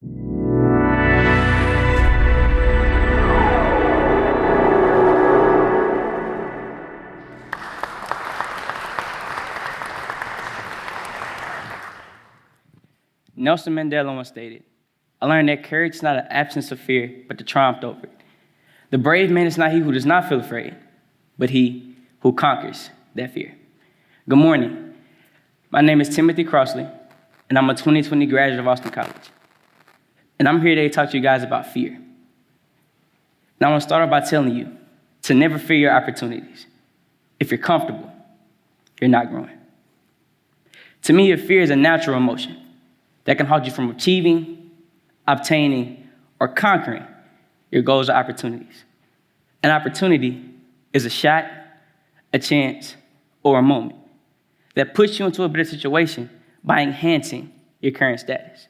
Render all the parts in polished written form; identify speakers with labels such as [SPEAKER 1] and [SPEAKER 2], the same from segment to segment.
[SPEAKER 1] Nelson Mandela once stated, "I learned that courage is not an absence of fear, but the triumph over it. The brave man is not he who does not feel afraid, but he who conquers that fear." Good morning. My name is Timothy Crossley, and I'm a 2020 graduate of Austin College. And I'm here today to talk to you guys about fear. Now I want to start off by telling you to never fear your opportunities. If you're comfortable, you're not growing. To me, your fear is a natural emotion that can halt you from achieving, obtaining, or conquering your goals or opportunities. An opportunity is a shot, a chance, or a moment that puts you into a better situation by enhancing your current status.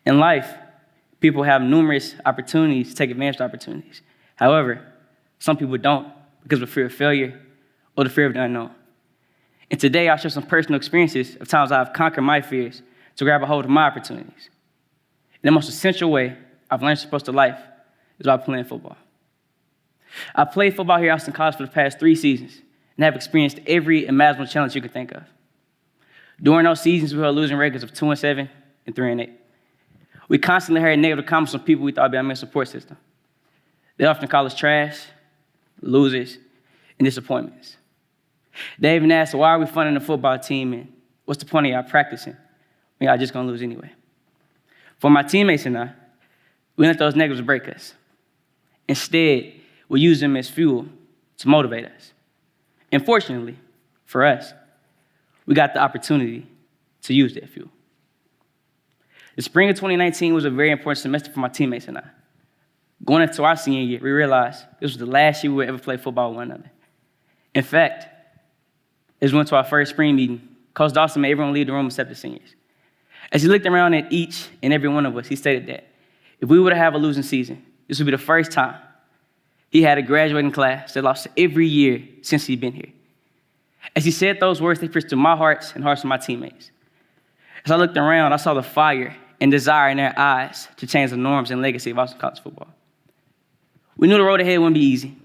[SPEAKER 1] In life, people have numerous opportunities to take advantage of opportunities. However, some people don't because of fear of failure or the fear of the unknown. And today, I'll share some personal experiences of times I've conquered my fears to grab a hold of my opportunities. And the most essential way I've learned to approach to life is by playing football. I played football here at Austin College for the past 3 seasons and have experienced every imaginable challenge you can think of. During those seasons, we were losing records of 2-7 and 3-8. We constantly heard negative comments from people we thought would be our main support system. They often call us trash, losers, and disappointments. They even asked, why are we funding the football team and what's the point of y'all practicing when y'all just gonna lose anyway? For my teammates and I, we let those negatives break us. Instead, we use them as fuel to motivate us. And fortunately, for us, we got the opportunity to use that fuel. The spring of 2019 was a very important semester for my teammates and I. Going into our senior year, we realized this was the last year we would ever play football with one another. In fact, as we went to our first spring meeting, Coach Dawson made everyone leave the room except the seniors. As he looked around at each and every one of us, he stated that if we were to have a losing season, this would be the first time he had a graduating class that lost every year since he'd been here. As he said those words, they pierced through my hearts and hearts of my teammates. As I looked around, I saw the fire and desire in their eyes to change the norms and legacy of Austin College football. We knew the road ahead wouldn't be easy.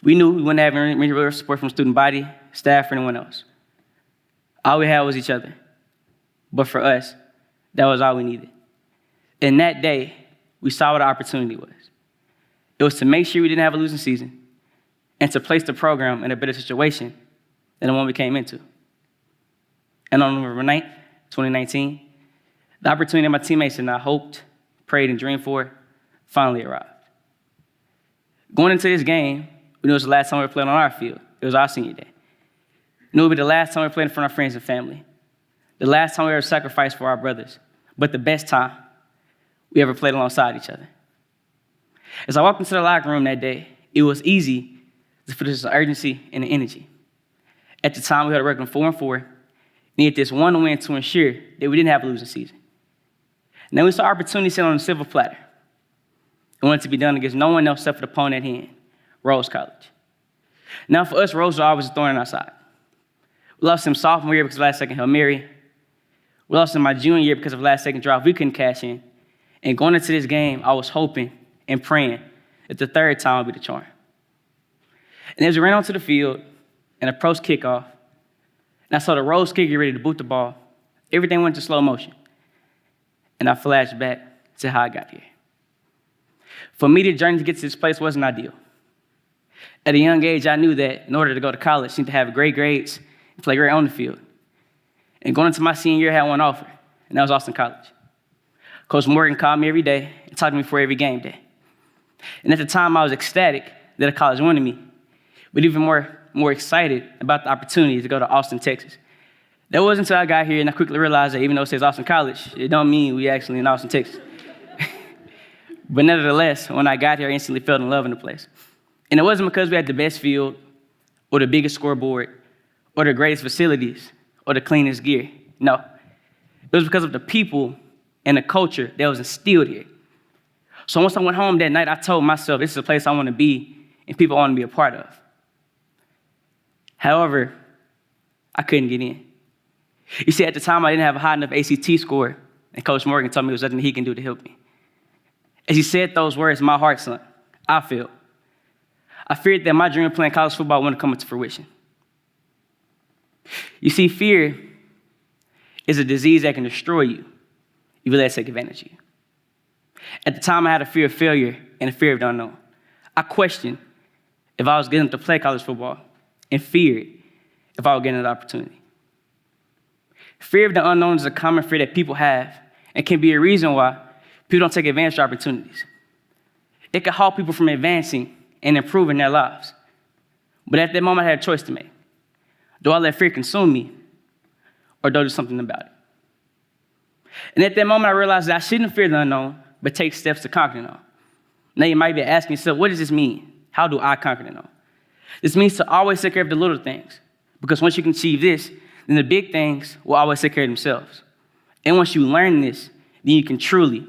[SPEAKER 1] We knew we wouldn't have any real support from student body, staff, or anyone else. All we had was each other. But for us, that was all we needed. And that day, we saw what the opportunity was. It was to make sure we didn't have a losing season and to place the program in a better situation than the one we came into. And on November 9th, 2019, the opportunity that my teammates and I hoped, prayed, and dreamed for finally arrived. Going into this game, we knew it was the last time we were playing on our field. It was our senior day. We knew it would be the last time we were playing in front of our friends and family. The last time we ever sacrificed for our brothers, but the best time we ever played alongside each other. As I walked into the locker room that day, it was easy to feel this urgency and the energy. At the time, we had a record of 4-4, needed this one win to ensure that we didn't have a losing season. And then we saw opportunity set on a silver platter. It wanted to be done against no one else except for the opponent at hand, Rose College. Now for us, Rose was always a thorn in our side. We lost him sophomore year because of last-second Hail Mary. We lost him my junior year because of last-second drive we couldn't cash in. And going into this game, I was hoping and praying that the third time would be the charm. And as we ran onto the field and approached kickoff, and I saw the Rose kicker ready to boot the ball, everything went into slow motion. And I flashed back to how I got here. For me, the journey to get to this place wasn't ideal. At a young age, I knew that in order to go to college, you need to have great grades and play great on the field. And going into my senior year, I had one offer, and that was Austin College. Coach Morgan called me every day and talked to me before every game day. And at the time, I was ecstatic that a college wanted me, but even more excited about the opportunity to go to Austin, Texas. That wasn't until I got here and I quickly realized that even though it says Austin College, it don't mean we actually in Austin, Texas. But nevertheless, when I got here, I instantly fell in love in the place. And it wasn't because we had the best field or the biggest scoreboard or the greatest facilities or the cleanest gear. No, it was because of the people and the culture that was instilled here. So once I went home that night, I told myself, this is a place I want to be and people I want to be a part of. However, I couldn't get in. You see, at the time, I didn't have a high enough ACT score And Coach Morgan told me there was nothing he can do to help me. As he said those words, my heart sunk. I felt. I feared that my dream of playing college football wouldn't come into fruition. You see, fear is a disease that can destroy you if you let it take advantage of you. At the time, I had a fear of failure and a fear of the unknown. I questioned if I was good enough to play college football and feared if I would get another opportunity. Fear of the unknown is a common fear that people have and can be a reason why people don't take advantage of opportunities. It can halt people from advancing and improving their lives. But at that moment, I had a choice to make. Do I let fear consume me, or do I do something about it? And at that moment, I realized that I shouldn't fear the unknown, but take steps to conquer the unknown. Now you might be asking yourself, what does this mean? How do I conquer the unknown? This means to always take care of the little things, because once you can achieve this, then the big things will always take care of themselves. And once you learn this, then you can truly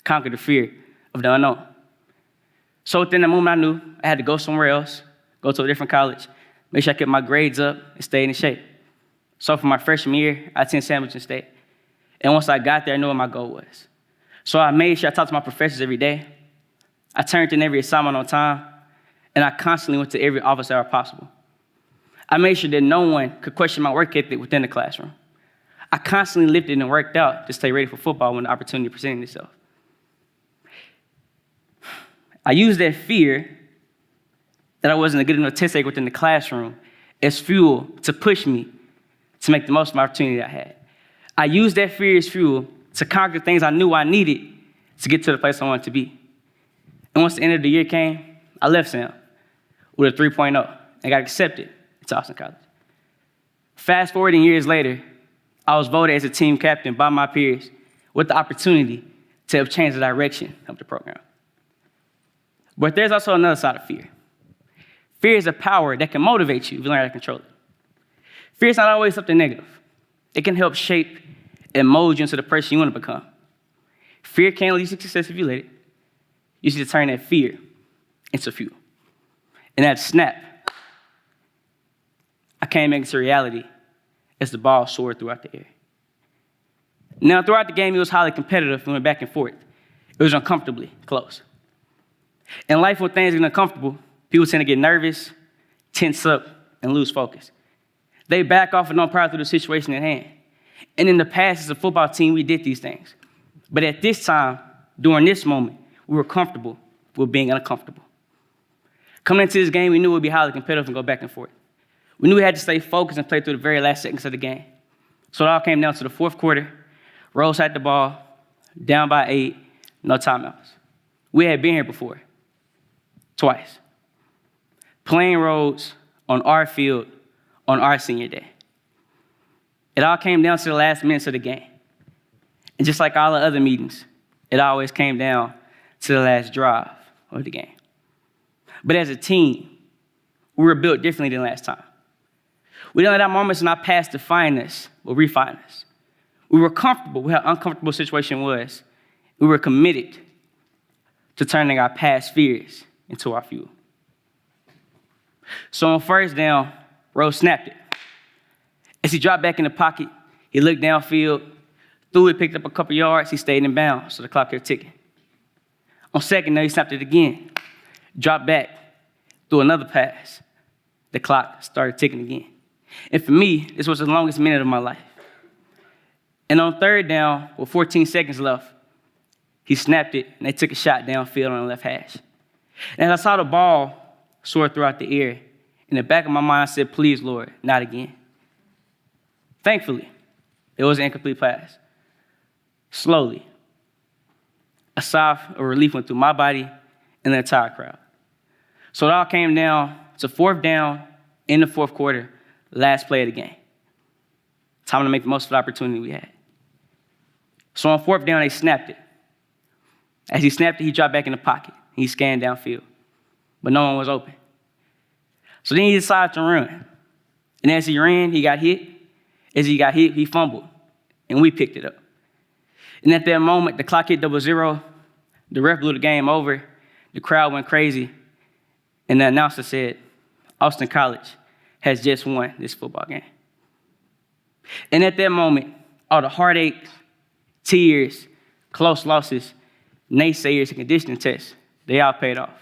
[SPEAKER 1] conquer the fear of the unknown. So within the moment, I knew I had to go somewhere else, go to a different college, make sure I kept my grades up and stayed in shape. So for my freshman year, I attended Sandwich State. And once I got there, I knew what my goal was. So I made sure I talked to my professors every day. I turned in every assignment on time, and I constantly went to every office hour possible. I made sure that no one could question my work ethic within the classroom. I constantly lifted and worked out to stay ready for football when the opportunity presented itself. I used that fear that I wasn't a good enough test taker within the classroom as fuel to push me to make the most of my opportunity that I had. I used that fear as fuel to conquer things I knew I needed to get to the place I wanted to be. And once the end of the year came, I left Sam with a 3.0 and got accepted to Austin College. Fast forwarding years later, I was voted as a team captain by my peers with the opportunity to help change the direction of the program. But there's also another side of fear. Fear is a power that can motivate you if you learn how to control it. Fear is not always something negative. It can help shape and mold you into the person you want to become. Fear can lead to success if you let it. You should turn that fear into fuel. And at snap, I came into reality as the ball soared throughout the air. Now, throughout the game, it was highly competitive and went back and forth. It was uncomfortably close. In life, when things get uncomfortable, people tend to get nervous, tense up, and lose focus. They back off and don't power through the situation at hand. And in the past, as a football team, we did these things. But at this time, during this moment, we were comfortable with being uncomfortable. Coming into this game, we knew it would be highly competitive and go back and forth. We knew we had to stay focused and play through the very last seconds of the game. So it all came down to the fourth quarter. Rose had the ball, down by 8, no timeouts. We had been here before, twice. Playing roads on our field on our senior day. It all came down to the last minutes of the game. And just like all the other meetings, it always came down to the last drive of the game. But as a team, we were built differently than last time. We didn't let our moments in our past define us or refine us. We were comfortable with how uncomfortable the situation was. We were committed to turning our past fears into our fuel. So on first down, Rose snapped it. As he dropped back in the pocket, he looked downfield, threw it, picked up a couple yards, he stayed in bounds, so the clock kept ticking. On second down, he snapped it again, dropped back, threw another pass. The clock started ticking again. And for me, this was the longest minute of my life. And on third down, with 14 seconds left, he snapped it, and they took a shot downfield on the left hash. And as I saw the ball soar throughout the air, in the back of my mind, I said, please, Lord, not again. Thankfully, it was an incomplete pass. Slowly, a sigh of relief went through my body and the entire crowd. So it all came down to fourth down in the fourth quarter, last play of the game. Time to make the most of the opportunity we had. So on fourth down, they snapped it. As he snapped it, he dropped back in the pocket. He scanned downfield, but no one was open. So then he decided to run. And as he ran, he got hit. As he got hit, he fumbled, and we picked it up. And at that moment, the clock hit 00. The ref blew the game over. The crowd went crazy. And the announcer said, Austin College has just won this football game. And at that moment, all the heartache, tears, close losses, naysayers, and conditioning tests, they all paid off.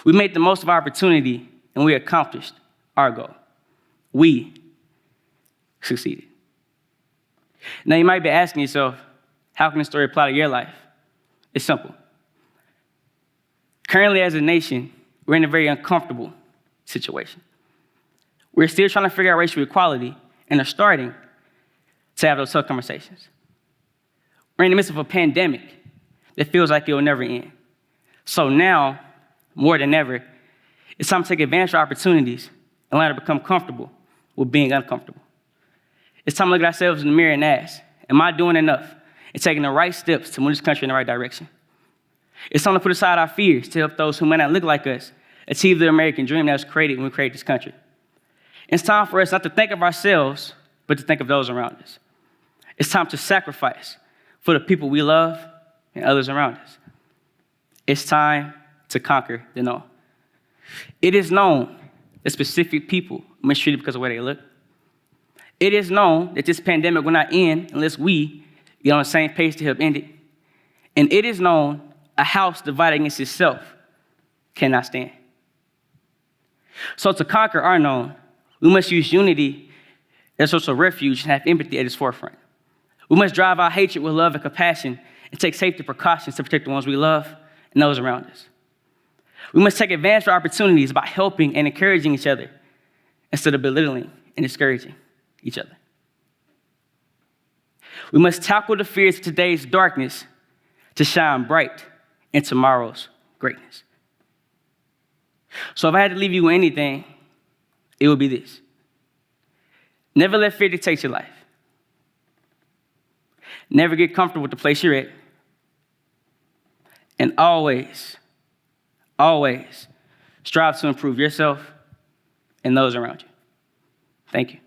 [SPEAKER 1] We made the most of our opportunity, and we accomplished our goal. We succeeded. Now, you might be asking yourself, how can this story apply to your life? It's simple. Currently, as a nation, we're in a very uncomfortable situation. We're still trying to figure out racial equality and are starting to have those tough conversations. We're in the midst of a pandemic that feels like it will never end. So now, more than ever, it's time to take advantage of opportunities and learn to become comfortable with being uncomfortable. It's time to look at ourselves in the mirror and ask, am I doing enough and taking the right steps to move this country in the right direction? It's time to put aside our fears to help those who may not look like us achieve the American dream that was created when we created this country. It's time for us not to think of ourselves, but to think of those around us. It's time to sacrifice for the people we love and others around us. It's time to conquer the known. It is known that specific people are mistreated because of where they look. It is known that this pandemic will not end unless we get on the same page to help end it. And it is known a house divided against itself cannot stand. So to conquer our known, we must use unity as a source of refuge and have empathy at its forefront. We must drive our hatred with love and compassion and take safety precautions to protect the ones we love and those around us. We must take advantage of opportunities by helping and encouraging each other instead of belittling and discouraging each other. We must tackle the fears of today's darkness to shine bright in tomorrow's greatness. So if I had to leave you with anything, it would be this. Never let fear dictate your life. Never get comfortable with the place you're at. And always, always strive to improve yourself and those around you. Thank you.